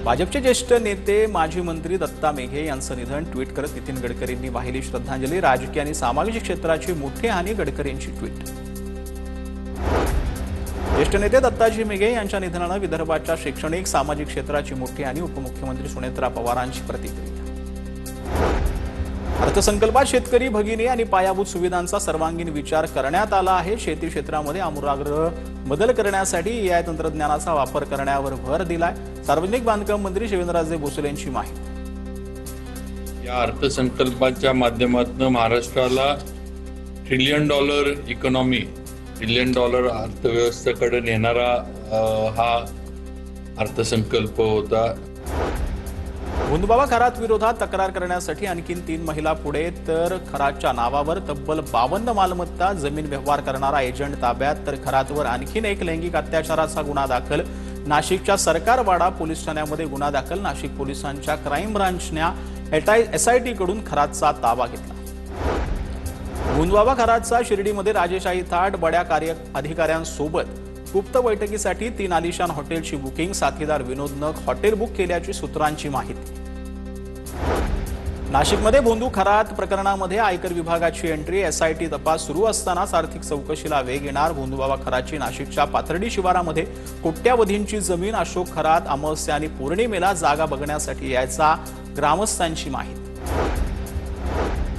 भाजपचे ज्येष्ठ नेते माजी मंत्री दत्ता मेघे यांचं निधन ट्विट करत नितीन गडकरींनी वाहिली श्रद्धांजली। राजकीय आणि सामाजिक क्षेत्राची मोठी हानी, गडकरींची ट्विट। ज्येष्ठ नेते दत्ताजी मेघे यांच्या निधनानं विदर्भाच्या शैक्षणिक सामाजिक क्षेत्राची मोठी हानी, उपमुख्यमंत्री सुनेत्रा पवारांची प्रतिक्रिया। अर्थसंकल्पात शेतकरी भगिनी आणि पायाभूत सुविधांचा सर्वांगीण विचार करण्यात आला आहे। शेती क्षेत्रामध्ये आमूलाग्र बदल करण्यासाठी एआय तंत्रज्ञानाचा वापर करण्यावर भर दिलाय। सार्वजनिक बांधकाम मंत्री शिवेंद्रराजे भोसले यांची माहिती। या अर्थसंकल्पाच्या माध्यमातून महाराष्ट्राला $1 ट्रिलियन इकॉनॉमी, $1 ट्रिलियन अर्थव्यवस्थेकडे नेणारा हा अर्थसंकल्प होता। भोंदूबाबा खरात विरोधात तक्रार करण्यासाठी आणखी 3 महिला पुढे, तर खरातच्या नावावर तब्बल 52 मालमत्ता, जमीन व्यवहार करणारा एजंट ताब्यात, तर खरातवर आणखी एक लैंगिक अत्याचाराचा गुन्हा दाखल। नाशिकच्या सरकारवाडा पोलीस ठाण्यामध्ये गुन्हा दाखल। नाशिक पोलिसांच्या क्राईम ब्रांचने एसआयटी कडून खरातचा ताबा घेतला। भोंदूबाबा खरातचा शिर्डीमध्ये राजेशाही थाट, बड्या अधिकाऱ्यांसोबत गुप्त बैठकीसाठी 3 आलिशान हॉटेलची बुकिंग। साथीदार विनोद नग हॉटेल बुक केल्याची सूत्रांची माहिती। नाशिकमध्ये भोंदू खरात प्रकरणामध्ये आयकर विभागाची एंट्री, एसआयटी तपास सुरू असतानाच आर्थिक चौकशीला वेग येणार। भोंदूबाबा खरातची नाशिकच्या पाथर्डी शिवारामध्ये कोट्यावधींची जमीन। अशोक खरात अमावस्या आणि पौर्णिमेला जागा बघण्यासाठी यायचा, ग्रामस्थांची माहिती।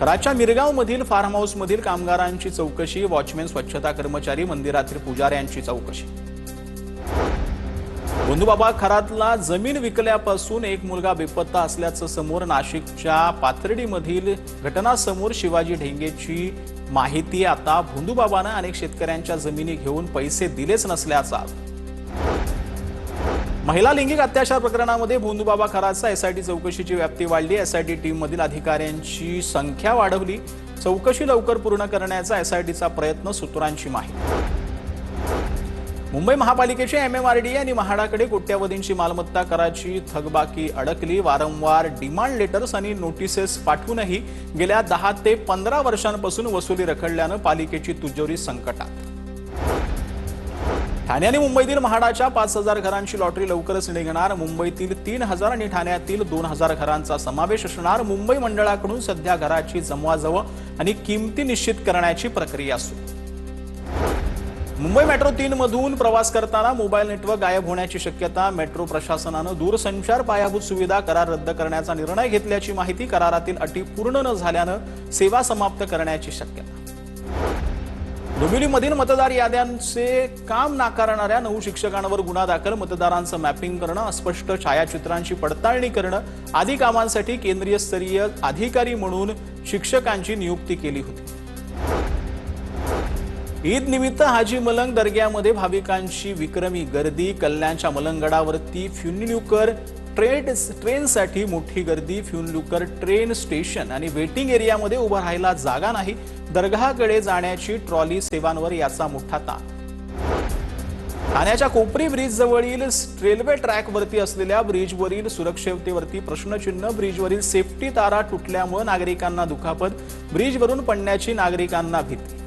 खरातच्या मिरगावमधील फार्म हाऊसमधील कामगारांची चौकशी, वॉचमॅन, स्वच्छता कर्मचारी, मंदिरातील पुजाऱ्यांची चौकशी। भोंदूबाबा खरातला जमीन विकल्यापासून एक मुलगा बेपत्ता असल्याचं समोर। नाशिकच्या पाथर्डीमधील घटनासमोर शिवाजी ढेंगेची माहिती। आता भोंदूबाबानं अनेक शेतकऱ्यांच्या जमिनी घेऊन पैसे दिलेच नसल्याचा। महिला लैंगिक अत्याचार प्रकरणामध्ये भोंदूबाबा खरातचा एसआयटी चौकशीची व्याप्ती वाढली। एसआयटी टीममधील अधिकाऱ्यांची संख्या वाढवली। चौकशी लवकर पूर्ण करण्याचा एसआयटीचा प्रयत्न, सूत्रांची माहिती। मुंबई महापालिकेची एमएमआरडीए आणि म्हाडाकडे कोट्यावधींची मालमत्ता कराची थकबाकी अडकली। वारंवार डिमांड लेटर्स आणि नोटिसेस पाठवूनही गेल्या 10 ते 15 वर्षांपासून वसुली रखडल्यानं पालिकेची तिजोरी संकटात। ठाणे आणि मुंबईतील म्हाडाच्या 5000 घरांची लॉटरी लवकरच निघणार। मुंबईतील 3000 आणि ठाण्यातील 2000 घरांचा समावेश असणार। मुंबई मंडळाकडून सध्या घराची जमवाजवळ आणि किमती निश्चित करण्याची प्रक्रिया सुरू। मुंबई मेट्रो 3 मधून प्रवास करताना मोबाईल नेटवर्क गायब होण्याची शक्यता। मेट्रो प्रशासनानं दूरसंचार पायाभूत सुविधा करार रद्द करण्याचा निर्णय घेतल्याची माहिती। करारातील अटी पूर्ण न झाल्यानं सेवा समाप्त करण्याची शक्यता। डोंबिवलीमधील मतदार याद्यांचे काम नाकारणाऱ्या 9 शिक्षकांवर गुन्हा दाखल। मतदारांचं मॅपिंग करणं, अस्पष्ट छायाचित्रांची पडताळणी करणं आदी कामांसाठी केंद्रीय स्तरीय अधिकारी म्हणून शिक्षकांची नियुक्ती केली होती। ईद निमित्त हाजी मलंग दर्ग्यामध्ये भाविकांची विक्रमी गर्दी। कल्याणच्या मलंगगडावरती फ्युनिल्युकर ट्रेनसाठी मोठी गर्दी। फ्युनिल्युकर ट्रेन स्टेशन आणि वेटिंग एरियामध्ये उभं राहायला जागा नाही। दर्गाकडे जाण्याची ट्रॉली सेवांवर याचा मोठा ताण। ठाण्याच्या कोपरी ब्रिज जवळील रेल्वे ट्रॅकवरती असलेल्या ब्रिजवरील सुरक्षिततेवरती प्रश्नचिन्ह। ब्रिजवरील सेफ्टी तारा तुटल्यामुळे नागरिकांना दुखापत, ब्रिजवरून पडण्याची नागरिकांना भीती।